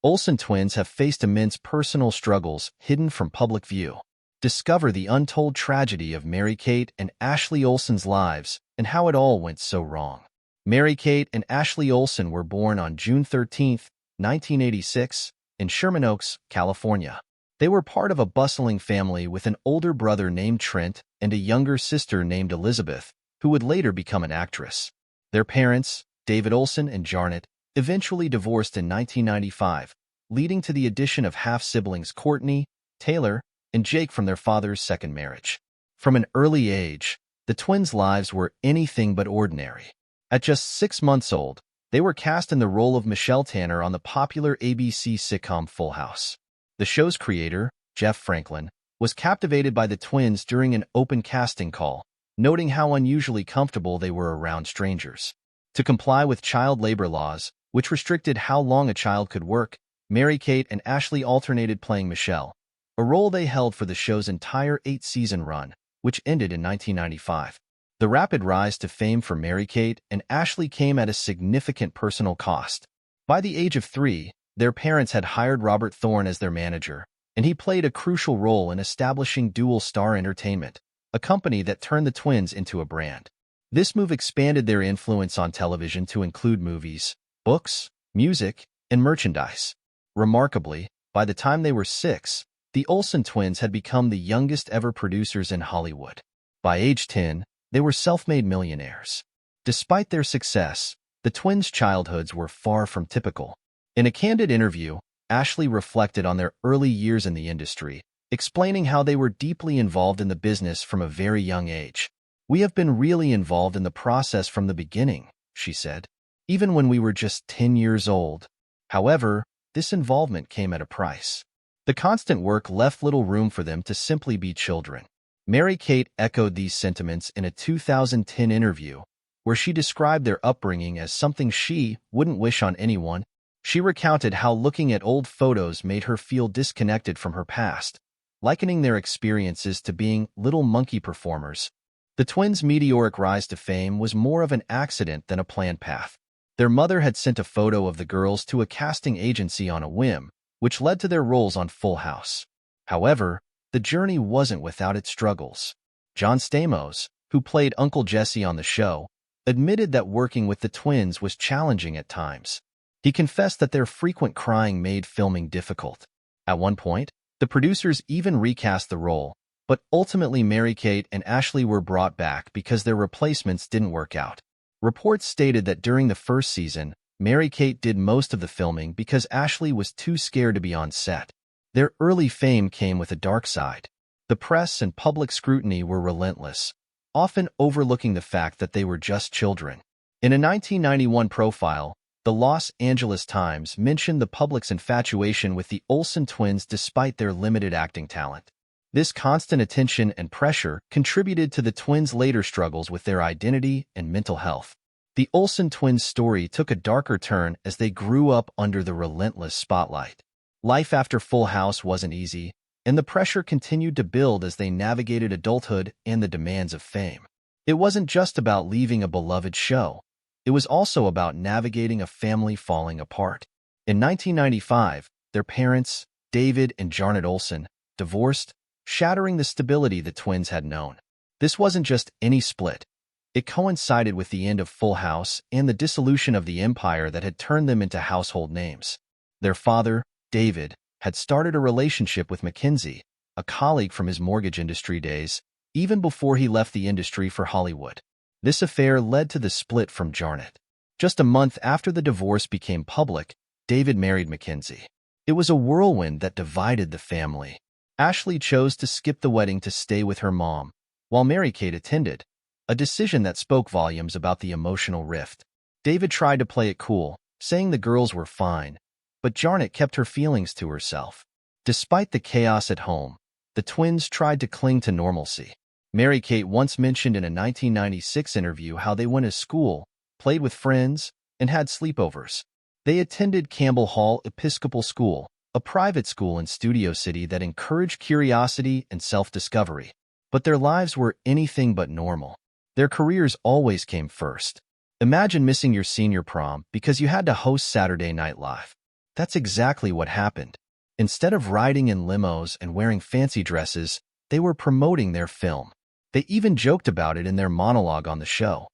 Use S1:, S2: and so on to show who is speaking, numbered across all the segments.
S1: Olsen twins have faced immense personal struggles hidden from public view. Discover the untold tragedy of Mary-Kate and Ashley Olsen's lives and how it all went so wrong. Mary-Kate and Ashley Olsen were born on June 13, 1986, in Sherman Oaks, California. They were part of a bustling family with an older brother named Trent and a younger sister named Elizabeth, who would later become an actress. Their parents, David Olsen and Jarnett, eventually divorced in 1995, leading to the addition of half-siblings Courtney, Taylor, and Jake from their father's second marriage. From an early age, the twins' lives were anything but ordinary. At just 6 months old, they were cast in the role of Michelle Tanner on the popular ABC sitcom Full House. The show's creator, Jeff Franklin, was captivated by the twins during an open casting call, noting how unusually comfortable they were around strangers. To comply with child labor laws, which restricted how long a child could work, Mary-Kate and Ashley alternated playing Michelle, a role they held for the show's entire 8-season run, which ended in 1995. The rapid rise to fame for Mary-Kate and Ashley came at a significant personal cost. By the age of 3, their parents had hired Robert Thorne as their manager, and he played a crucial role in establishing Dual Star Entertainment, a company that turned the twins into a brand. This move expanded their influence on television to include movies, books, music, and merchandise. Remarkably, by the time they were 6, the Olsen twins had become the youngest ever producers in Hollywood. By age 10, they were self-made millionaires. Despite their success, the twins' childhoods were far from typical. In a candid interview, Ashley reflected on their early years in the industry, explaining how they were deeply involved in the business from a very young age. "We have been really involved in the process from the beginning," she said, "even when we were just 10 years old. However, this involvement came at a price. The constant work left little room for them to simply be children." Mary-Kate echoed these sentiments in a 2010 interview, where she described their upbringing as something she wouldn't wish on anyone. She recounted how looking at old photos made her feel disconnected from her past, likening their experiences to being little monkey performers. The twins' meteoric rise to fame was more of an accident than a planned path. Their mother had sent a photo of the girls to a casting agency on a whim, which led to their roles on Full House. However, the journey wasn't without its struggles. John Stamos, who played Uncle Jesse on the show, admitted that working with the twins was challenging at times. He confessed that their frequent crying made filming difficult. At one point, the producers even recast the role, but ultimately Mary-Kate and Ashley were brought back because their replacements didn't work out. Reports stated that during the first season, Mary-Kate did most of the filming because Ashley was too scared to be on set. Their early fame came with a dark side. The press and public scrutiny were relentless, often overlooking the fact that they were just children. In a 1991 profile, the Los Angeles Times mentioned the public's infatuation with the Olsen twins despite their limited acting talent. This constant attention and pressure contributed to the twins' later struggles with their identity and mental health. The Olsen twins' story took a darker turn as they grew up under the relentless spotlight. Life after Full House wasn't easy, and the pressure continued to build as they navigated adulthood and the demands of fame. It wasn't just about leaving a beloved show. It was also about navigating a family falling apart. In 1995, their parents, David and Jarnett Olsen, divorced, shattering the stability the twins had known. This wasn't just any split. It coincided with the end of Full House and the dissolution of the empire that had turned them into household names. Their father, David, had started a relationship with Mackenzie, a colleague from his mortgage industry days, even before he left the industry for Hollywood. This affair led to the split from Jarnett. Just a month after the divorce became public, David married Mackenzie. It was a whirlwind that divided the family. Ashley chose to skip the wedding to stay with her mom, while Mary-Kate attended, a decision that spoke volumes about the emotional rift. David tried to play it cool, saying the girls were fine, but Jarnett kept her feelings to herself. Despite the chaos at home, the twins tried to cling to normalcy. Mary-Kate once mentioned in a 1996 interview how they went to school, played with friends, and had sleepovers. They attended Campbell Hall Episcopal School, a private school in Studio City that encouraged curiosity and self-discovery. But their lives were anything but normal. Their careers always came first. Imagine missing your senior prom because you had to host Saturday Night Live. That's exactly what happened. Instead of riding in limos and wearing fancy dresses, they were promoting their film. They even joked about it in their monologue on the show.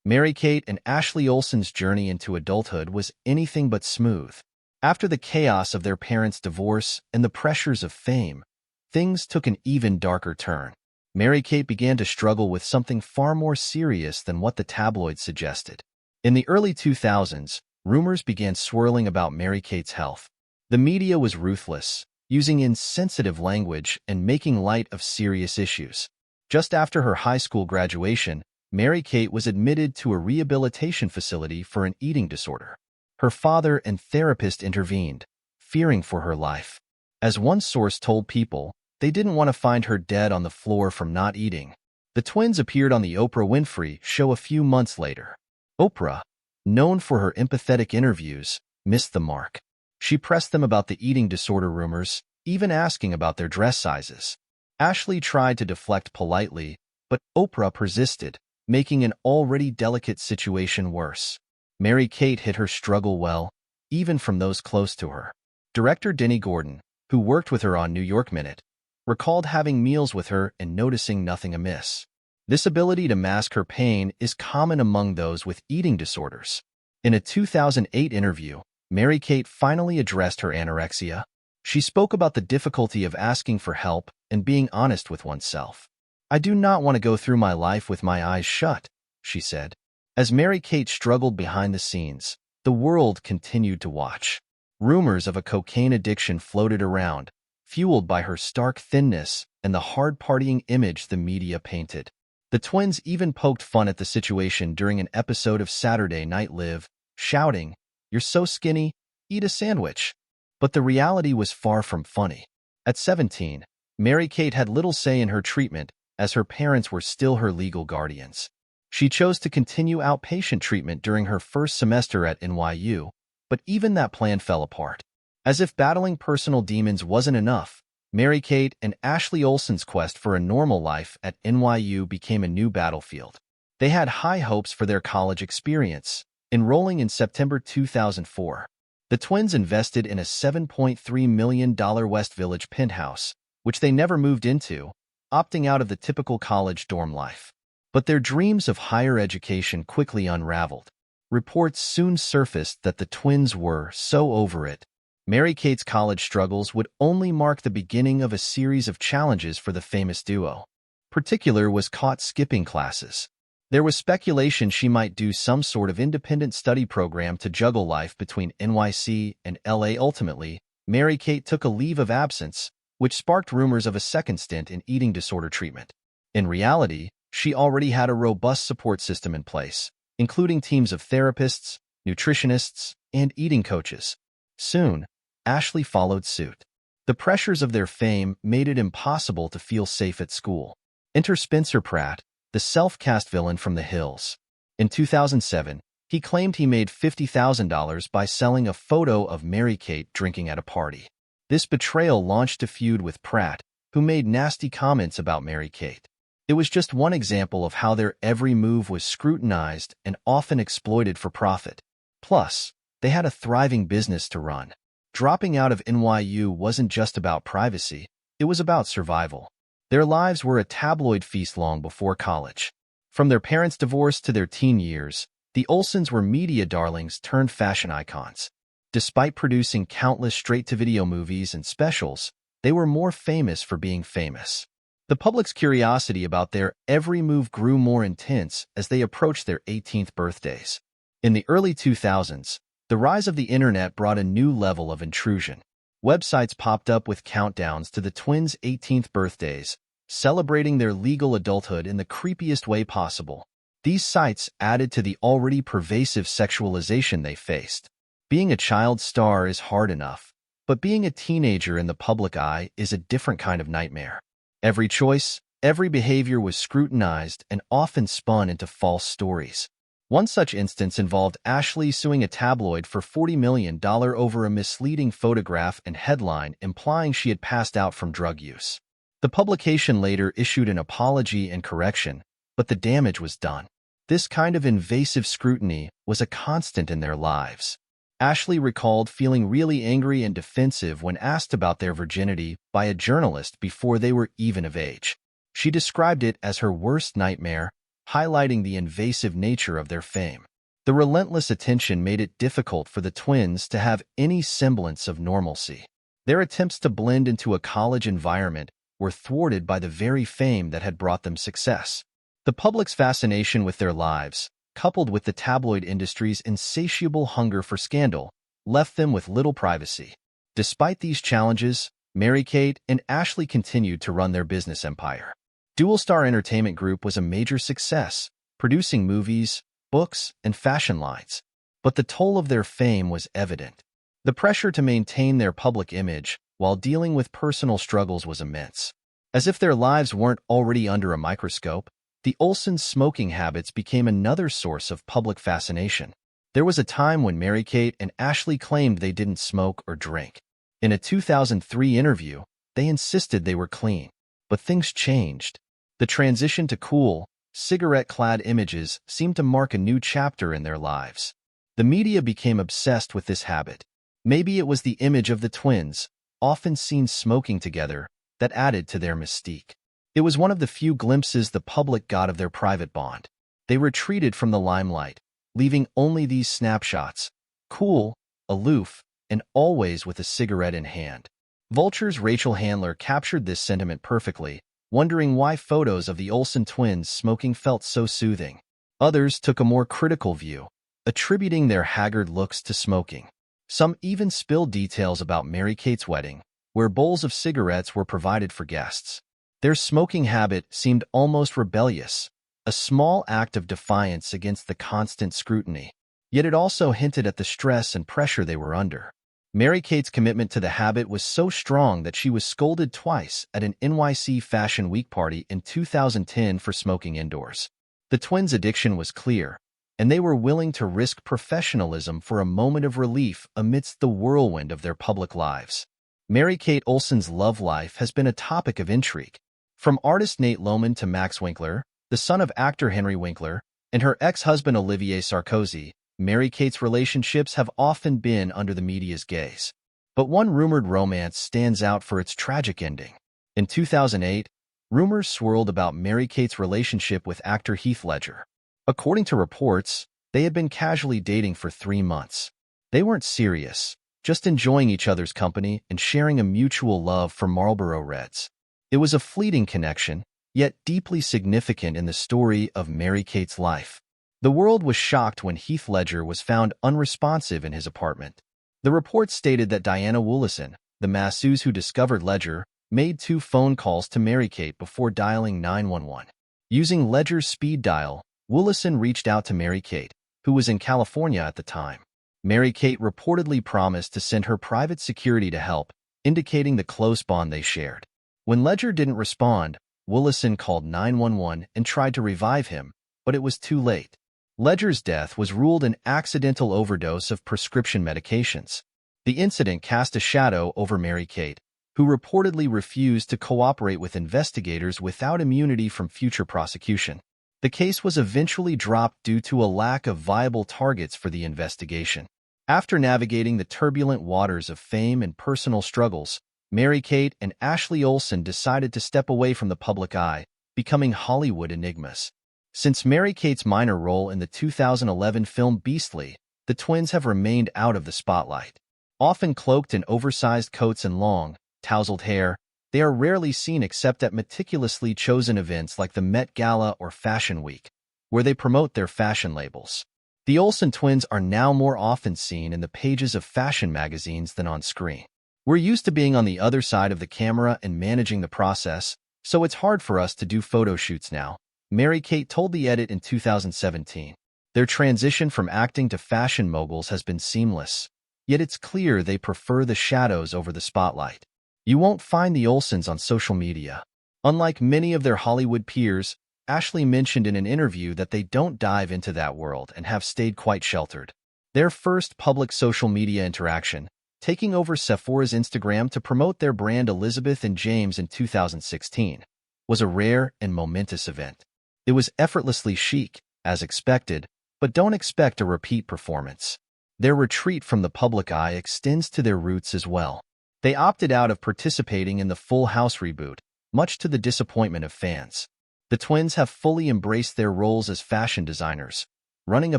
S1: Mary-Kate and Ashley Olsen's journey into adulthood was anything but smooth. After the chaos of their parents' divorce and the pressures of fame, things took an even darker turn. Mary-Kate began to struggle with something far more serious than what the tabloids suggested. In the early 2000s, rumors began swirling about Mary-Kate's health. The media was ruthless, using insensitive language and making light of serious issues. Just after her high school graduation, Mary-Kate was admitted to a rehabilitation facility for an eating disorder. Her father and therapist intervened, fearing for her life. As one source told People, they didn't want to find her dead on the floor from not eating. The twins appeared on the Oprah Winfrey Show a few months later. Oprah, known for her empathetic interviews, missed the mark. She pressed them about the eating disorder rumors, even asking about their dress sizes. Ashley tried to deflect politely, but Oprah persisted, making an already delicate situation worse. Mary-Kate hid her struggle well, even from those close to her. Director Denny Gordon, who worked with her on New York Minute, recalled having meals with her and noticing nothing amiss. This ability to mask her pain is common among those with eating disorders. In a 2008 interview, Mary-Kate finally addressed her anorexia. She spoke about the difficulty of asking for help and being honest with oneself. "I do not want to go through my life with my eyes shut," she said. As Mary-Kate struggled behind the scenes, the world continued to watch. Rumors of a cocaine addiction floated around, fueled by her stark thinness and the hard-partying image the media painted. The twins even poked fun at the situation during an episode of Saturday Night Live, shouting, "You're so skinny, eat a sandwich." But the reality was far from funny. At 17, Mary-Kate had little say in her treatment, as her parents were still her legal guardians. She chose to continue outpatient treatment during her first semester at NYU, but even that plan fell apart. As if battling personal demons wasn't enough, Mary-Kate and Ashley Olsen's quest for a normal life at NYU became a new battlefield. They had high hopes for their college experience, enrolling in September 2004. The twins invested in a $7.3 million West Village penthouse, which they never moved into, opting out of the typical college dorm life. But their dreams of higher education quickly unraveled. Reports soon surfaced that the twins were so over it. Mary-Kate's college struggles would only mark the beginning of a series of challenges for the famous duo. Particular was caught skipping classes. There was speculation she might do some sort of independent study program to juggle life between NYC and LA. Ultimately, Mary-Kate took a leave of absence, which sparked rumors of a second stint in eating disorder treatment. In reality, she already had a robust support system in place, including teams of therapists, nutritionists, and eating coaches. Soon, Ashley followed suit. The pressures of their fame made it impossible to feel safe at school. Enter Spencer Pratt, the self-cast villain from The Hills. In 2007, he claimed he made $50,000 by selling a photo of Mary-Kate drinking at a party. This betrayal launched a feud with Pratt, who made nasty comments about Mary-Kate. It was just one example of how their every move was scrutinized and often exploited for profit. Plus, they had a thriving business to run. Dropping out of NYU wasn't just about privacy, it was about survival. Their lives were a tabloid feast long before college. From their parents' divorce to their teen years, the Olsens were media darlings turned fashion icons. Despite producing countless straight-to-video movies and specials, they were more famous for being famous. The public's curiosity about their every move grew more intense as they approached their 18th birthdays. In the early 2000s, the rise of the internet brought a new level of intrusion. Websites popped up with countdowns to the twins' 18th birthdays, celebrating their legal adulthood in the creepiest way possible. These sites added to the already pervasive sexualization they faced. Being a child star is hard enough, but being a teenager in the public eye is a different kind of nightmare. Every choice, every behavior was scrutinized and often spun into false stories. One such instance involved Ashley suing a tabloid for $40 million over a misleading photograph and headline implying she had passed out from drug use. The publication later issued an apology and correction, but the damage was done. This kind of invasive scrutiny was a constant in their lives. Ashley recalled feeling really angry and defensive when asked about their virginity by a journalist before they were even of age. She described it as her worst nightmare, highlighting the invasive nature of their fame. The relentless attention made it difficult for the twins to have any semblance of normalcy. Their attempts to blend into a college environment were thwarted by the very fame that had brought them success. The public's fascination with their lives, coupled with the tabloid industry's insatiable hunger for scandal, left them with little privacy. Despite these challenges, Mary-Kate and Ashley continued to run their business empire. Dual Star Entertainment Group was a major success, producing movies, books, and fashion lines. But the toll of their fame was evident. The pressure to maintain their public image while dealing with personal struggles was immense. As if their lives weren't already under a microscope, the Olsen's smoking habits became another source of public fascination. There was a time when Mary-Kate and Ashley claimed they didn't smoke or drink. In a 2003 interview, they insisted they were clean. But things changed. The transition to cool, cigarette-clad images seemed to mark a new chapter in their lives. The media became obsessed with this habit. Maybe it was the image of the twins, often seen smoking together, that added to their mystique. It was one of the few glimpses the public got of their private bond. They retreated from the limelight, leaving only these snapshots, cool, aloof, and always with a cigarette in hand. Vulture's Rachel Handler captured this sentiment perfectly, wondering why photos of the Olsen twins smoking felt so soothing. Others took a more critical view, attributing their haggard looks to smoking. Some even spilled details about Mary-Kate's wedding, where bowls of cigarettes were provided for guests. Their smoking habit seemed almost rebellious, a small act of defiance against the constant scrutiny. Yet it also hinted at the stress and pressure they were under. Mary-Kate's commitment to the habit was so strong that she was scolded twice at an NYC Fashion Week party in 2010 for smoking indoors. The twins' addiction was clear, and they were willing to risk professionalism for a moment of relief amidst the whirlwind of their public lives. Mary-Kate Olsen's love life has been a topic of intrigue. From artist Nate Lohman to Max Winkler, the son of actor Henry Winkler, and her ex-husband Olivier Sarkozy, Mary-Kate's relationships have often been under the media's gaze. But one rumored romance stands out for its tragic ending. In 2008, rumors swirled about Mary-Kate's relationship with actor Heath Ledger. According to reports, they had been casually dating for 3 months. They weren't serious, just enjoying each other's company and sharing a mutual love for Marlboro Reds. It was a fleeting connection, yet deeply significant in the story of Mary-Kate's life. The world was shocked when Heath Ledger was found unresponsive in his apartment. The report stated that Diana Woolison, the masseuse who discovered Ledger, made 2 phone calls to Mary-Kate before dialing 911. Using Ledger's speed dial, Woolison reached out to Mary-Kate, who was in California at the time. Mary-Kate reportedly promised to send her private security to help, indicating the close bond they shared. When Ledger didn't respond, Woolison called 911 and tried to revive him, but it was too late. Ledger's death was ruled an accidental overdose of prescription medications. The incident cast a shadow over Mary-Kate, who reportedly refused to cooperate with investigators without immunity from future prosecution. The case was eventually dropped due to a lack of viable targets for the investigation. After navigating the turbulent waters of fame and personal struggles, Mary-Kate and Ashley Olsen decided to step away from the public eye, becoming Hollywood enigmas. Since Mary-Kate's minor role in the 2011 film Beastly, the twins have remained out of the spotlight. Often cloaked in oversized coats and long, tousled hair, they are rarely seen except at meticulously chosen events like the Met Gala or Fashion Week, where they promote their fashion labels. The Olsen twins are now more often seen in the pages of fashion magazines than on screen. We're used to being on the other side of the camera and managing the process, so it's hard for us to do photo shoots now, Mary-Kate told The Edit in 2017. Their transition from acting to fashion moguls has been seamless, yet it's clear they prefer the shadows over the spotlight. You won't find the Olsens on social media. Unlike many of their Hollywood peers, Ashley mentioned in an interview that they don't dive into that world and have stayed quite sheltered. Their first public social media interaction, taking over Sephora's Instagram to promote their brand Elizabeth and James in 2016, was a rare and momentous event. It was effortlessly chic, as expected, but don't expect a repeat performance. Their retreat from the public eye extends to their roots as well. They opted out of participating in the Full House reboot, much to the disappointment of fans. The twins have fully embraced their roles as fashion designers, running a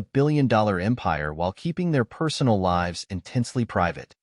S1: billion-dollar empire while keeping their personal lives intensely private.